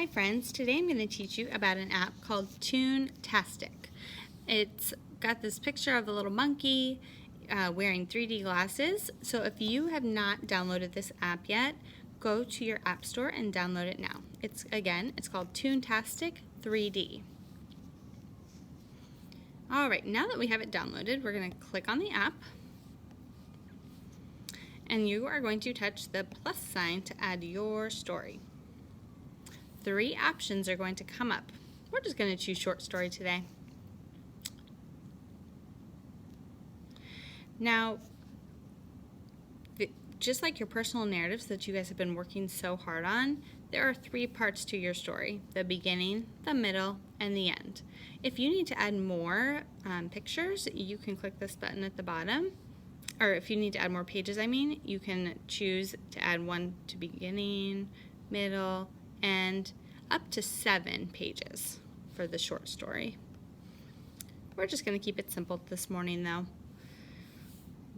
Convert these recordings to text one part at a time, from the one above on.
Hi friends, today I'm going to teach you about an app called Toontastic. It's got this picture of a little monkey wearing 3D glasses. So if you have not downloaded this app yet, go to your app store and download it now. It's called Toontastic 3D. Alright, now that we have it downloaded, we're going to click on the app. And you are going to touch the plus sign to add your story. 3 options are going to come up. We're just going to choose short story today. Now, just like your personal narratives that you guys have been working so hard on, there are 3 parts to your story: the beginning, the middle, and the end. If you need to add more pictures, you can click this button at the bottom. Or if you need to add more pages, you can choose to add 1 to beginning, middle, and up to 7 pages for the short story. We're just going to keep it simple this morning though.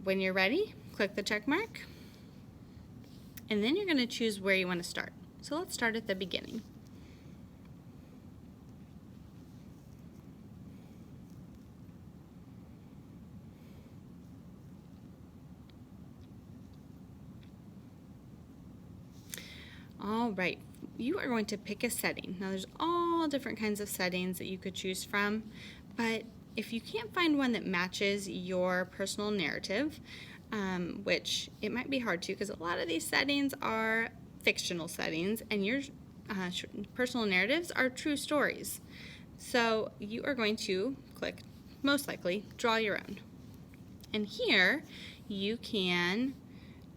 When you're ready, click the check mark, and then you're going to choose where you want to start. So let's start at the beginning. All right, you are going to pick a setting. Now there's all different kinds of settings that you could choose from, but if you can't find one that matches your personal narrative, which it might be hard to because a lot of these settings are fictional settings and your personal narratives are true stories. So you are going to click, most likely, draw your own. And here you can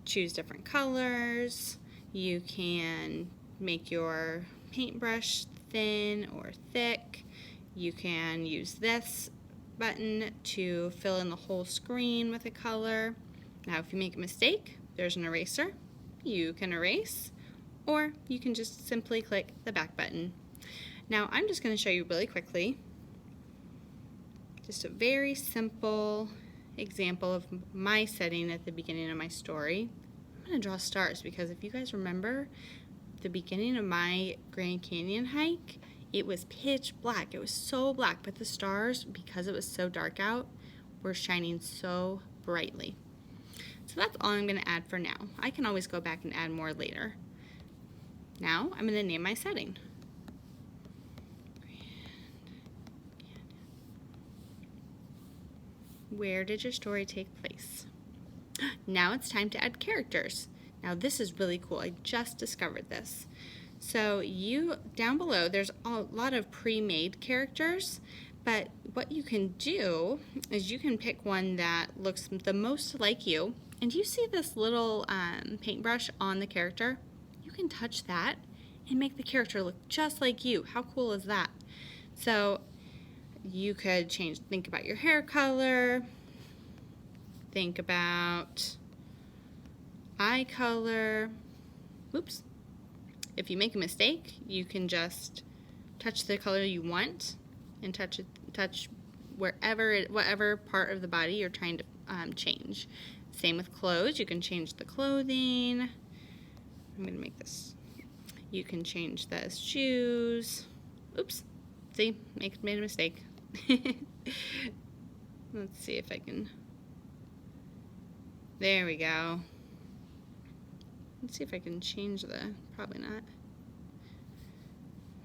choose different colors. You can make your paintbrush thin or thick. You can use this button to fill in the whole screen with a color. Now if you make a mistake, there's an eraser. You can erase, or you can just simply click the back button. Now I'm just going to show you really quickly just a very simple example of my setting at the beginning of my story. I'm going to draw stars because if you guys remember the beginning of my Grand Canyon hike, it was pitch black. It was so black, but the stars, because it was so dark out, were shining so brightly. So that's all I'm going to add for now. I can always go back and add more later. Now I'm going to name my setting. Where did your story take place? Now it's time to add characters. Now this is really cool. I just discovered this. So down below, there's a lot of pre-made characters, but what you can do is you can pick one that looks the most like you. And you see this little paintbrush on the character? You can touch that and make the character look just like you. How cool is that? So you could think about your hair color, think about eye color. Oops. If you make a mistake, you can just touch the color you want and touch whatever part of the body you're trying to change. Same with clothes. You can change the clothing. I'm going to make this. You can change the shoes. Oops. See? Made a mistake. Let's see if I can. There we go. Let's see if I can change probably not.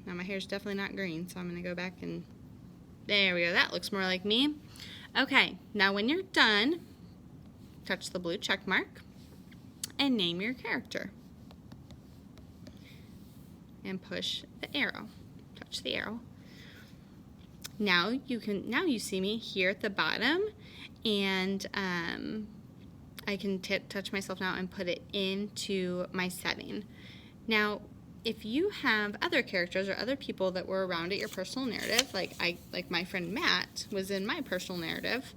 Now my hair's definitely not green, so I'm going to go back and, there we go. That looks more like me. Okay, now when you're done, touch the blue check mark and name your character. And push the arrow. Touch the arrow. Now you see me here at the bottom, and I can touch myself now and put it into my setting. Now, if you have other characters or other people that were around at your personal narrative, like my friend Matt was in my personal narrative,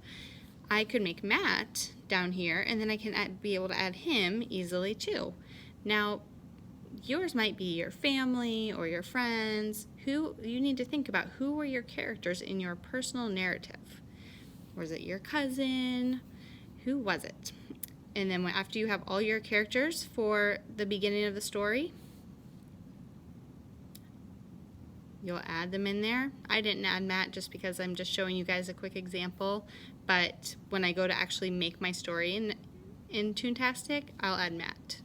I could make Matt down here, and then I can be able to add him easily too. Now, yours might be your family or your friends. Who you need to think about, who were your characters in your personal narrative? Was it your cousin? Who was it? And then after you have all your characters for the beginning of the story, You'll add them in there. I didn't add Matt just because I'm just showing you guys a quick example, but when I go to actually make my story in Toontastic, I'll add Matt.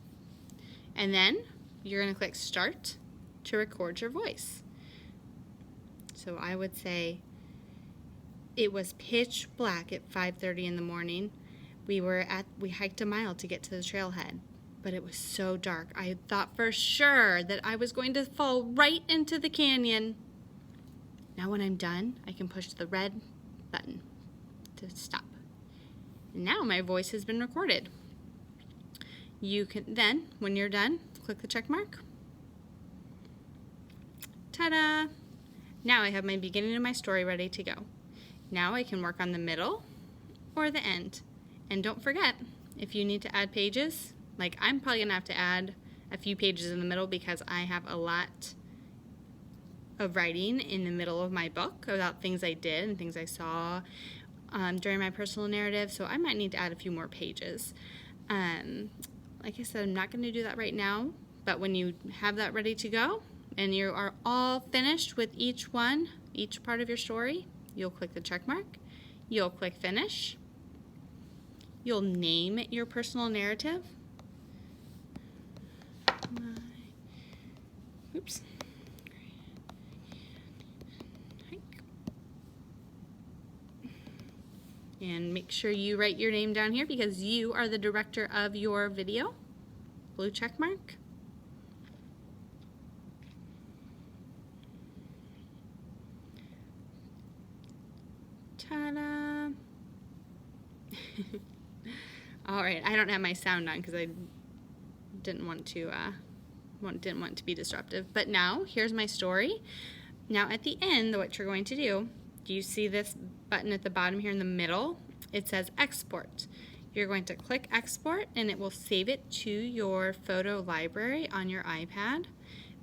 And then you're going to click Start to record your voice. So I would say, it was pitch black at 5:30 in the morning. We hiked a mile to get to the trailhead, but it was so dark. I thought for sure that I was going to fall right into the canyon. Now when I'm done, I can push the red button to stop. And now my voice has been recorded. You can then, when you're done, click the check mark. Ta-da! Now I have my beginning of my story ready to go. Now I can work on the middle or the end. And don't forget, if you need to add pages, like I'm probably going to have to add a few pages in the middle because I have a lot of writing in the middle of my book about things I did and things I saw during my personal narrative, so I might need to add a few more pages. Like I said, I'm not going to do that right now, but when you have that ready to go and you are all finished with each part of your story, you'll click the check mark, you'll click finish, you'll name your personal narrative. Oops. And make sure you write your name down here because you are the director of your video. Blue check mark. Ta-da! All right, I don't have my sound on because I didn't want to be disruptive. But now, here's my story. Now at the end, what you're going to do you see this button at the bottom here in the middle? It says Export. You're going to click Export and it will save it to your photo library on your iPad.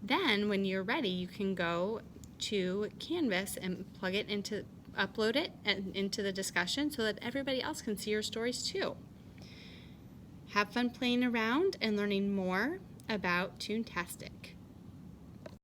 Then when you're ready, you can go to Canvas and upload it into the discussion so that everybody else can see your stories too. Have fun playing around and learning more about Toontastic.